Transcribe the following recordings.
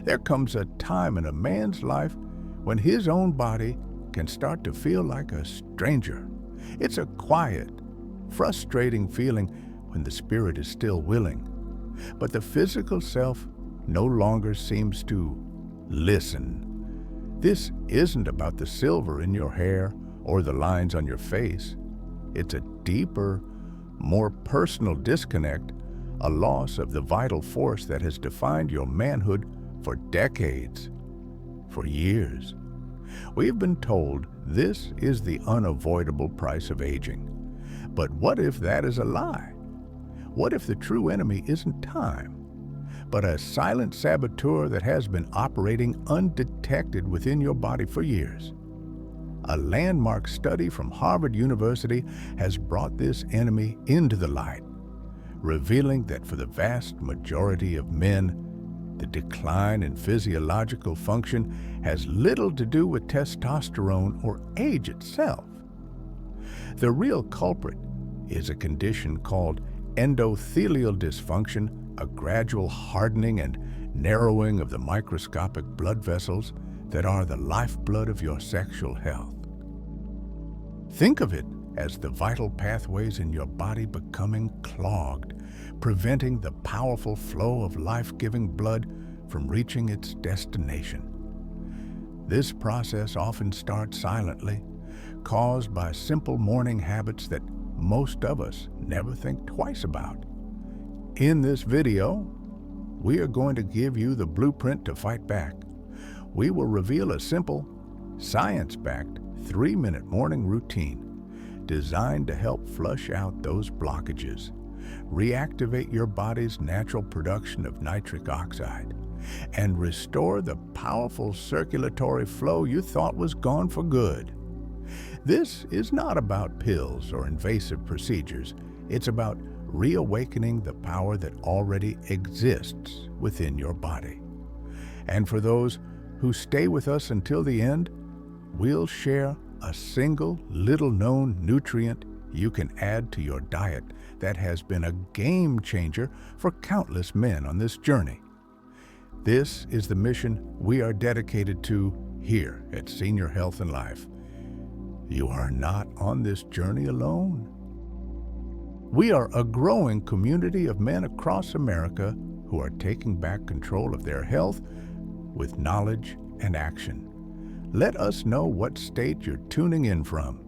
There comes a time in a man's life when his own body can start to feel like a stranger. It's a quiet, frustrating feeling when the spirit is still willing, but the physical self no longer seems to listen. This isn't about the silver in your hair or the lines on your face. It's a deeper, more personal disconnect, a loss of the vital force that has defined your manhood for decades, for years. We've been told this is the unavoidable price of aging. But what if that is a lie? What if the true enemy isn't time, but a silent saboteur that has been operating undetected within your body for years? A landmark study from Harvard University has brought this enemy into the light, revealing that for the vast majority of men, the decline in physiological function has little to do with testosterone or age itself. The real culprit is a condition called endothelial dysfunction, a gradual hardening and narrowing of the microscopic blood vessels that are the lifeblood of your sexual health. Think of it as the vital pathways in your body becoming clogged, preventing the powerful flow of life-giving blood from reaching its destination. This process often starts silently, caused by simple morning habits that most of us never think twice about. In this video, we are going to give you the blueprint to fight back. We will reveal a simple, science-backed 3-minute morning routine designed to help flush out those blockages, reactivate your body's natural production of nitric oxide, and restore the powerful circulatory flow you thought was gone for good. This is not about pills or invasive procedures. It's about reawakening the power that already exists within your body. And for those who stay with us until the end, we'll share a single little-known nutrient you can add to your diet that has been a game changer for countless men on this journey. This is the mission we are dedicated to here at Senior Health and Life. You are not on this journey alone. We are a growing community of men across America who are taking back control of their health with knowledge and action. Let us know what state you're tuning in from.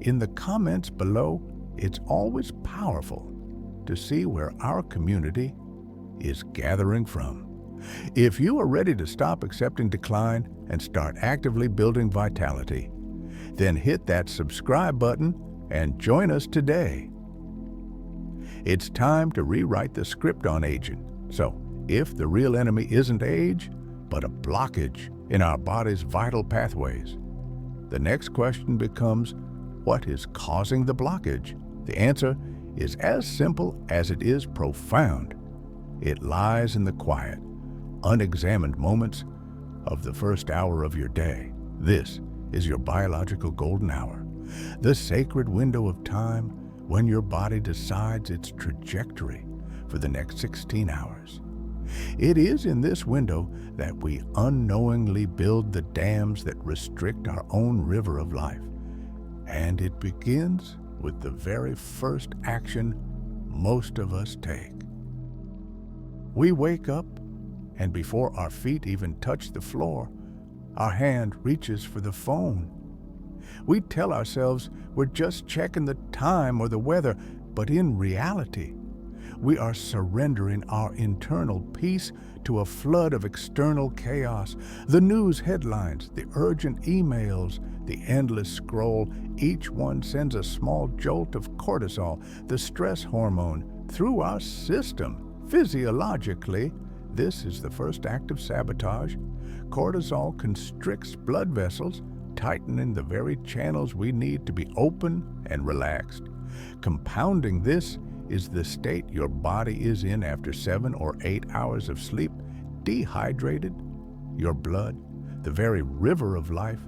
In the comments below, it's always powerful to see where our community is gathering from. If you are ready to stop accepting decline and start actively building vitality, then hit that subscribe button and join us today. It's time to rewrite the script on aging. So, if the real enemy isn't age, but a blockage in our body's vital pathways, the next question becomes, what is causing the blockage? The answer is as simple as it is profound. It lies in the quiet, unexamined moments of the first hour of your day. This is your biological golden hour, the sacred window of time when your body decides its trajectory for the next 16 hours. It is in this window that we unknowingly build the dams that restrict our own river of life. And it begins with the very first action most of us take. We wake up, and before our feet even touch the floor, our hand reaches for the phone. We tell ourselves we're just checking the time or the weather, but in reality, we are surrendering our internal peace to a flood of external chaos. The news headlines, the urgent emails, the endless scroll, each one sends a small jolt of cortisol, the stress hormone, through our system. Physiologically, this is the first act of sabotage. Cortisol constricts blood vessels, tightening the very channels we need to be open and relaxed. Compounding this is the state your body is in after 7 or 8 hours of sleep, dehydrated. Your blood, the very river of life,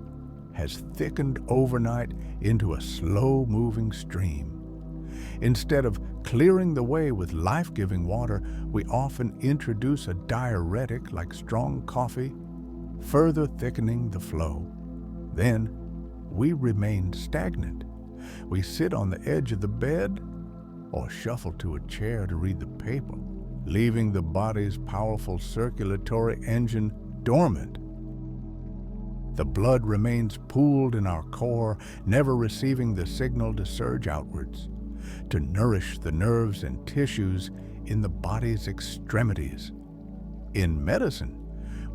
has thickened overnight into a slow-moving stream. Instead of Clearing the way with life-giving water, we often introduce a diuretic like strong coffee, further thickening the flow. Then, we remain stagnant. We sit on the edge of the bed or shuffle to a chair to read the paper, leaving the body's powerful circulatory engine dormant. The blood remains pooled in our core, never receiving the signal to surge outwards, to nourish the nerves and tissues in the body's extremities. In medicine,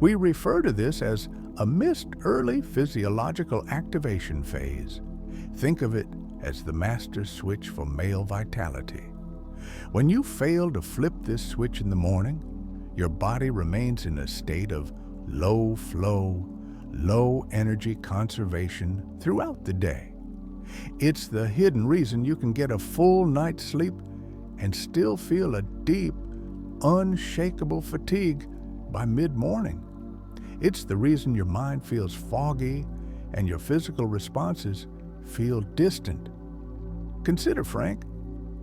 we refer to this as a missed early physiological activation phase. Think of it as the master switch for male vitality. When you fail to flip this switch in the morning, your body remains in a state of low flow, low energy conservation throughout the day. It's the hidden reason you can get a full night's sleep and still feel a deep, unshakable fatigue by mid-morning. It's the reason your mind feels foggy and your physical responses feel distant. Consider Frank,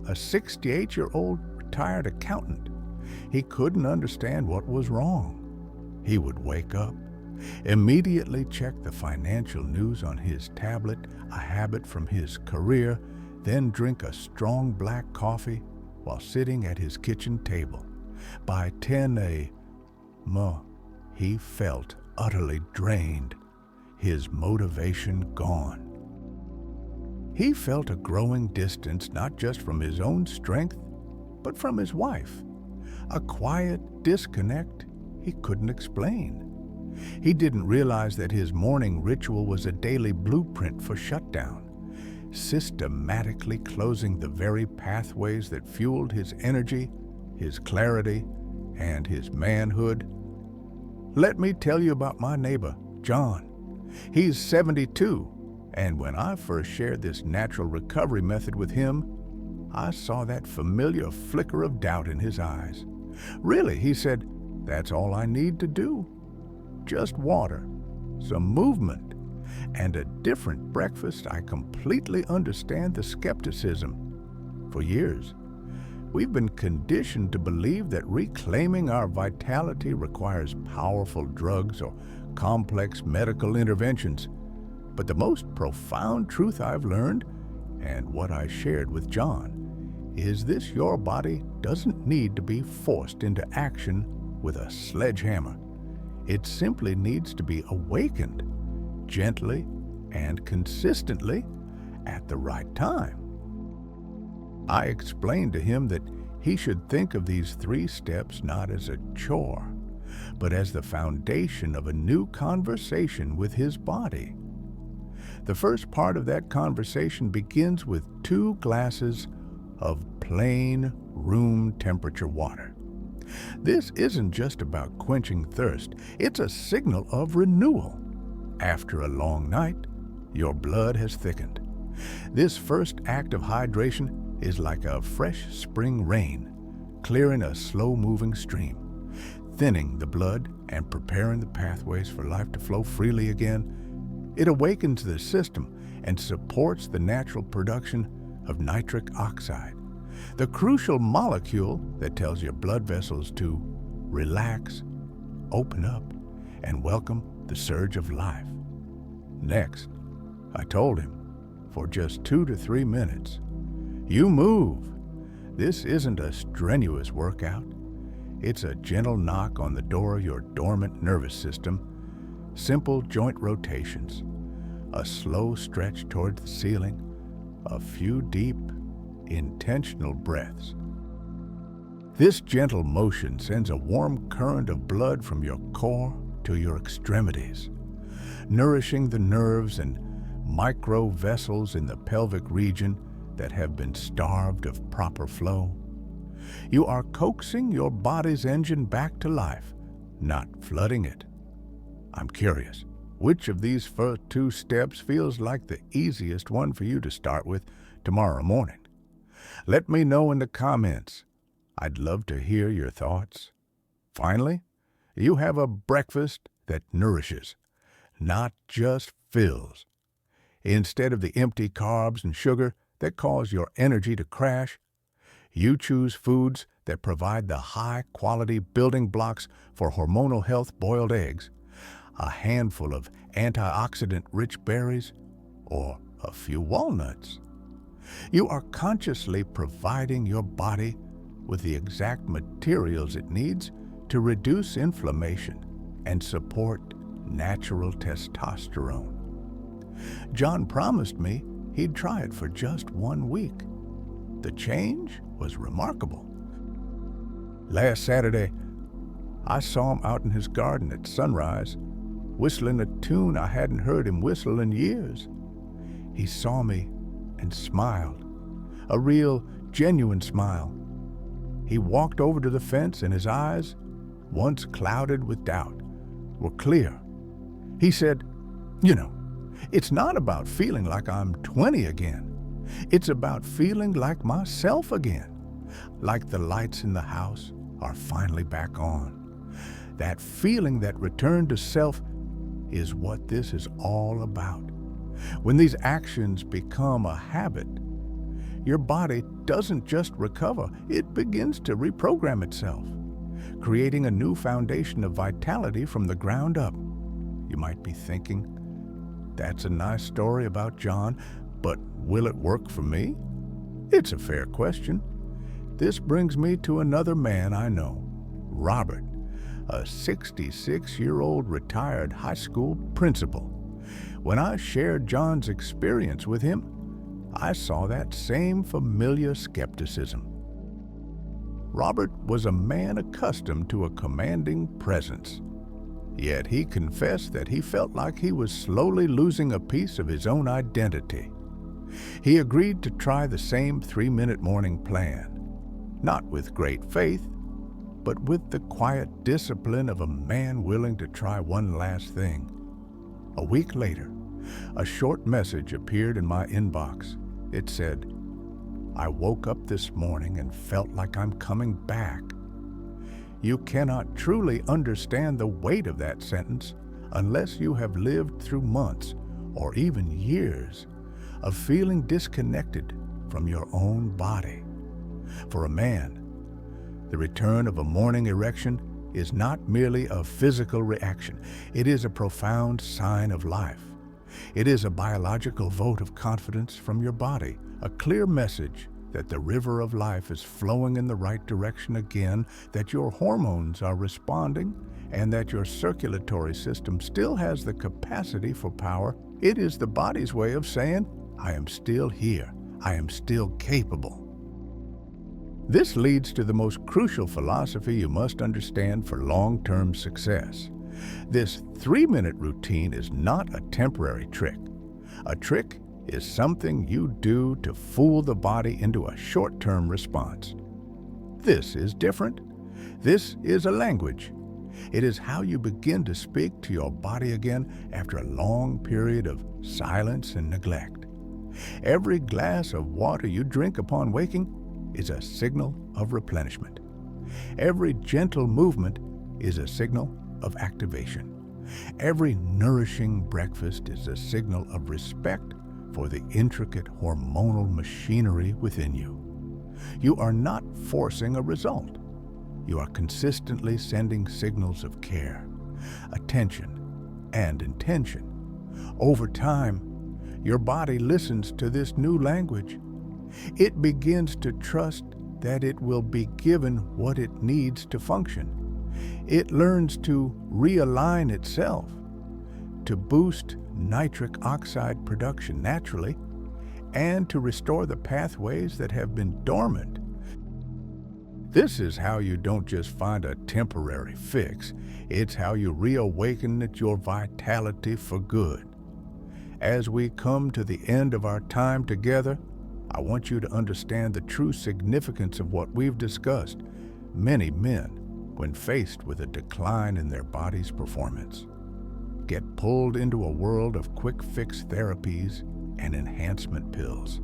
a 68-year-old retired accountant. He couldn't understand what was wrong. He would wake up, immediately check the financial news on his tablet, a habit from his career, then drink a strong black coffee while sitting at his kitchen table. By 10 a.m., he felt utterly drained, his motivation gone. He felt a growing distance not just from his own strength, but from his wife, a quiet disconnect he couldn't explain. He didn't realize that his morning ritual was a daily blueprint for shutdown, systematically closing the very pathways that fueled his energy, his clarity, and his manhood. Let me tell you about my neighbor, John. He's 72, and when I first shared this natural recovery method with him, I saw that familiar flicker of doubt in his eyes. Really, he said, that's all I need to do. Just water, some movement, and a different breakfast. I completely understand the skepticism. For years, we've been conditioned to believe that reclaiming our vitality requires powerful drugs or complex medical interventions. But the most profound truth I've learned, and what I shared with John, is this: your body doesn't need to be forced into action with a sledgehammer. It simply needs to be awakened, gently and consistently at the right time. I explained to him that he should think of these 3 steps not as a chore, but as the foundation of a new conversation with his body. The first part of that conversation begins with 2 glasses of plain room temperature water. This isn't just about quenching thirst, it's a signal of renewal. After a long night, your blood has thickened. This first act of hydration is like a fresh spring rain, clearing a slow-moving stream, thinning the blood and preparing the pathways for life to flow freely again. It awakens the system and supports the natural production of nitric oxide, the crucial molecule that tells your blood vessels to relax, open up, and welcome the surge of life. Next, I told him, for just 2 to 3 minutes, you move. This isn't a strenuous workout. It's a gentle knock on the door of your dormant nervous system, simple joint rotations, a slow stretch towards the ceiling, a few deep, intentional breaths. This gentle motion sends a warm current of blood from your core to your extremities, nourishing the nerves and micro vessels in the pelvic region that have been starved of proper flow. You are coaxing your body's engine back to life, not flooding it. I'm curious, which of these first 2 steps feels like the easiest one for you to start with tomorrow morning? Let me know in the comments. I'd love to hear your thoughts. Finally, you have a breakfast that nourishes, not just fills. Instead of the empty carbs and sugar that cause your energy to crash, You choose foods that provide the high-quality building blocks for hormonal health: boiled eggs, a handful of antioxidant-rich berries, or a few walnuts. You are consciously providing your body with the exact materials it needs to reduce inflammation and support natural testosterone. John promised me he'd try it for just 1 week. The change was remarkable. Last Saturday, I saw him out in his garden at sunrise, whistling a tune I hadn't heard him whistle in years. He saw me and smiled, a real, genuine smile. He walked over to the fence, and his eyes, once clouded with doubt, were clear. He said, "You know, it's not about feeling like I'm 20 again. It's about feeling like myself again, like the lights in the house are finally back on. That feeling, that return to self, is what this is all about. When these actions become a habit, your body doesn't just recover, it begins to reprogram itself, creating a new foundation of vitality from the ground up." You might be thinking, that's a nice story about John, but will it work for me? It's a fair question. This brings me to another man I know, Robert, a 66-year-old retired high school principal. When I shared John's experience with him, I saw that same familiar skepticism. Robert was a man accustomed to a commanding presence, yet he confessed that he felt like he was slowly losing a piece of his own identity. He agreed to try the same 3-minute morning plan, not with great faith, but with the quiet discipline of a man willing to try one last thing. A week later, a short message appeared in my inbox. It said, "I woke up this morning and felt like I'm coming back." You cannot truly understand the weight of that sentence unless you have lived through months or even years of feeling disconnected from your own body. For a man, the return of a morning erection is not merely a physical reaction. It is a profound sign of life. It is a biological vote of confidence from your body, a clear message that the river of life is flowing in the right direction again, that your hormones are responding, and that your circulatory system still has the capacity for power. It is the body's way of saying, "I am still here. I am still capable." This leads to the most crucial philosophy you must understand for long-term success. This 3-minute routine is not a temporary trick. A trick is something you do to fool the body into a short-term response. This is different. This is a language. It is how you begin to speak to your body again after a long period of silence and neglect. Every glass of water you drink upon waking is a signal of replenishment. Every gentle movement is a signal of activation. Every nourishing breakfast is a signal of respect for the intricate hormonal machinery within you. You are not forcing a result. You are consistently sending signals of care, attention, and intention. Over time, your body listens to this new language. It begins to trust that it will be given what it needs to function. It learns to realign itself, to boost nitric oxide production naturally, and to restore the pathways that have been dormant. This is how you don't just find a temporary fix, it's how you reawaken your vitality for good. As we come to the end of our time together, I want you to understand the true significance of what we've discussed. Many men, when faced with a decline in their body's performance, get pulled into a world of quick-fix therapies and enhancement pills.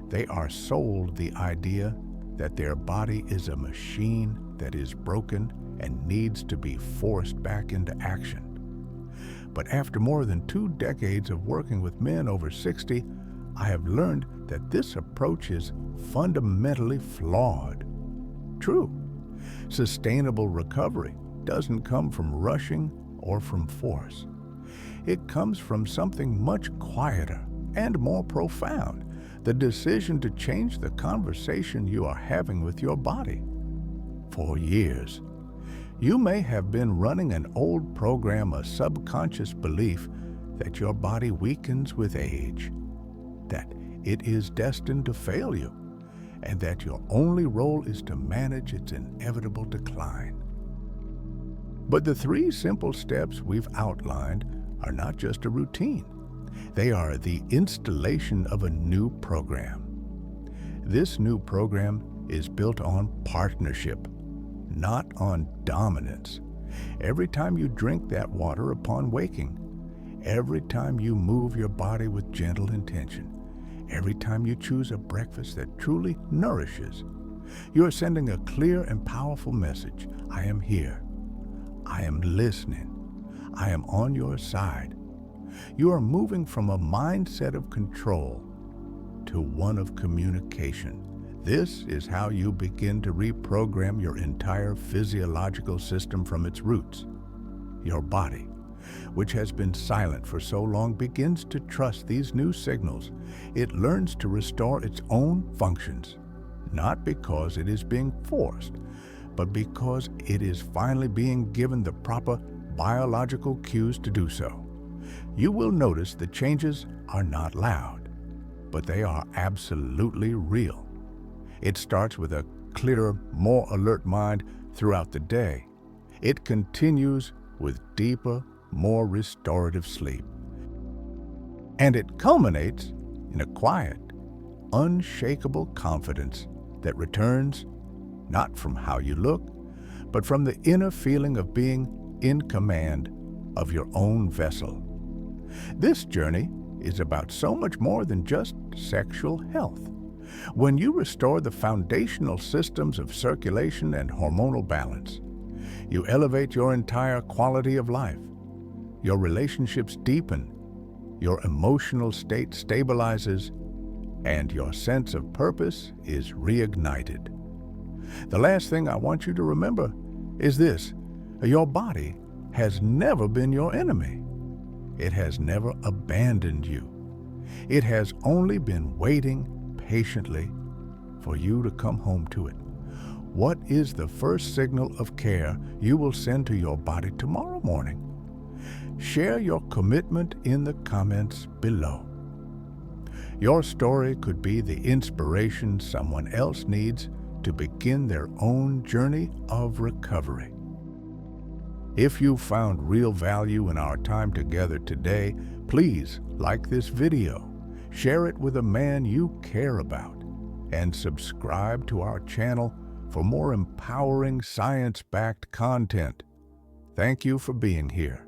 They are sold the idea that their body is a machine that is broken and needs to be forced back into action. But after more than 2 decades of working with men over 60, I have learned that this approach is fundamentally flawed. True, sustainable recovery doesn't come from rushing or from force. It comes from something much quieter and more profound, the decision to change the conversation you are having with your body. For years, you may have been running an old program, a subconscious belief that your body weakens with age, that it is destined to fail you, and that your only role is to manage its inevitable decline. But the 3 simple steps we've outlined are not just a routine. They are the installation of a new program. This new program is built on partnership, not on dominance. Every time you drink that water upon waking, every time you move your body with gentle intention, every time you choose a breakfast that truly nourishes, you are sending a clear and powerful message. I am here. I am listening. I am on your side. You are moving from a mindset of control to one of communication. This is how you begin to reprogram your entire physiological system from its roots. Your body, which has been silent for so long, begins to trust these new signals. It learns to restore its own functions, not because it is being forced, but because it is finally being given the proper biological cues to do so. You will notice the changes are not loud, but they are absolutely real. It starts with a clearer, more alert mind throughout the day. It continues with deeper, more restorative sleep. And it culminates in a quiet, unshakable confidence that returns not from how you look, but from the inner feeling of being in command of your own vessel. This journey is about so much more than just sexual health. When you restore the foundational systems of circulation and hormonal balance, you elevate your entire quality of life. Your relationships deepen, your emotional state stabilizes, and your sense of purpose is reignited. The last thing I want you to remember is this: your body has never been your enemy. It has never abandoned you. It has only been waiting patiently for you to come home to it. What is the first signal of care you will send to your body tomorrow morning? Share your commitment in the comments below. Your story could be the inspiration someone else needs to begin their own journey of recovery. If you found real value in our time together today, please like this video, share it with a man you care about, and subscribe to our channel for more empowering science-backed content. Thank you for being here.